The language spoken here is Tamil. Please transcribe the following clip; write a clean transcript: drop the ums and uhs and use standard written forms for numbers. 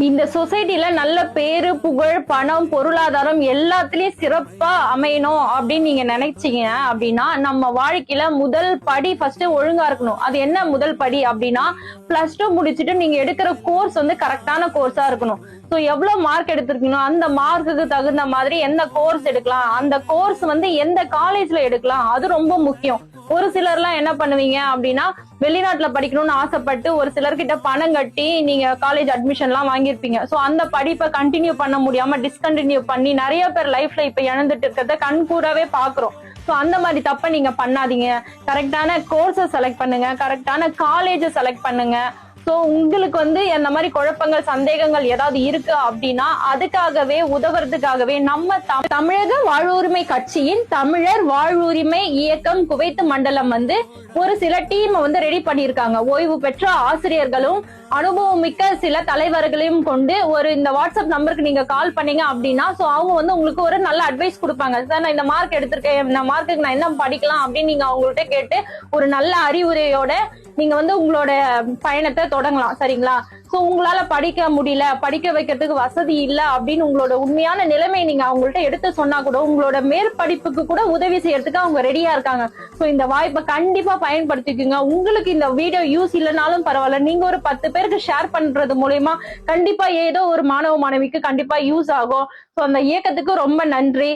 இந்த சொசைட்டில நல்ல பேரு, புகழ், பணம், பொருளாதாரம் எல்லாத்துலயும் சிறப்பா அமையணும் அப்படின்னு நீங்க நினைச்சீங்க அப்படின்னா, நம்ம வாழ்க்கையில முதல் படி ஃபர்ஸ்ட் ஒழுங்கா இருக்கணும். அது என்ன முதல் படி அப்படின்னா, +2 முடிச்சுட்டு நீங்க எடுக்கிற கோர்ஸ் வந்து கரெக்டான கோர்ஸா இருக்கணும். சோ எவ்வளவு மார்க் எடுத்திருக்கீங்களோ அந்த மார்க்குக்கு தகுந்த மாதிரி எந்த கோர்ஸ் எடுக்கலாம், அந்த கோர்ஸ் வந்து எந்த காலேஜ்ல எடுக்கலாம், அது ரொம்ப முக்கியம். ஒரு சிலர்லாம் என்ன பண்ணுவீங்க அப்படின்னா, வெளிநாட்டுல படிக்கணும்னு ஆசைப்பட்டு ஒரு சிலர்கிட்ட பணம் கட்டி நீங்க காலேஜ் அட்மிஷன் எல்லாம் வாங்கியிருப்பீங்க. சோ அந்த படிப்பை கண்டினியூ பண்ண முடியாம டிஸ்கண்டினியூ பண்ணி நிறைய பேர் லைஃப்ல இப்ப இழந்துட்டு இருக்கிறத கண் கூடவே பாக்குறோம். சோ அந்த மாதிரி தப்ப நீங்க பண்ணாதீங்க. கரெக்டான கோர்ஸை செலக்ட் பண்ணுங்க, கரெக்டான காலேஜை செலக்ட் பண்ணுங்க. சோ உங்களுக்கு வந்து இந்த மாதிரி குழப்பங்கள், சந்தேகங்கள் ஏதாவது இருக்கு அப்படின்னா அதுக்காகவே உதவுறதுக்காகவே நம்ம தமிழக வாழ்வுரிமை கட்சியின் தமிழர் வாழ்வுரிமை இயக்கம் குவைத் மண்டலம் வந்து ஒரு சில டீம் வந்து ரெடி பண்ணியிருக்காங்க. ஓய்வு பெற்ற ஆசிரியர்களும் அனுபவம் மிக்க சில தலைவர்களையும் கொண்டு ஒரு இந்த வாட்ஸ்அப் நம்பருக்கு நீங்க கால் பண்ணீங்க அப்படின்னா சோ அவங்க வந்து உங்களுக்கு ஒரு நல்ல அட்வைஸ் கொடுப்பாங்க. சார் நான் இந்த மார்க் எடுத்திருக்கேன், இந்த மார்க்குக்கு நான் என்ன படிக்கலாம் அப்படின்னு நீங்க அவங்கள்ட்ட கேட்டு ஒரு நல்ல அறிவுரையோட நீங்க வந்து உங்களோட பயணத்தை தொடங்கலாம். சரிங்களா? சோ உங்களால படிக்க முடியல, படிக்க வைக்கிறதுக்கு வசதி இல்ல அப்படின்னு உங்களோட உண்மையான நிலைமை நீங்க அவங்கள்ட்ட எடுத்து சொன்னா கூட உங்களோட மேற்படிப்புக்கு கூட உதவி செய்யறதுக்கு அவங்க ரெடியா இருக்காங்க. சோ இந்த வாய்ப்பை கண்டிப்பா பயன்படுத்திக்கோங்க. உங்களுக்கு இந்த வீடியோ யூஸ் இல்லைனாலும் பரவாயில்ல, நீங்க ஒரு 10 பேருக்கு ஷேர் பண்றது மூலயமா கண்டிப்பா ஏதோ ஒரு மாணவ மாணவிக்கு கண்டிப்பா யூஸ் ஆகும். சோ அந்த இயக்கத்துக்கு ரொம்ப நன்றி.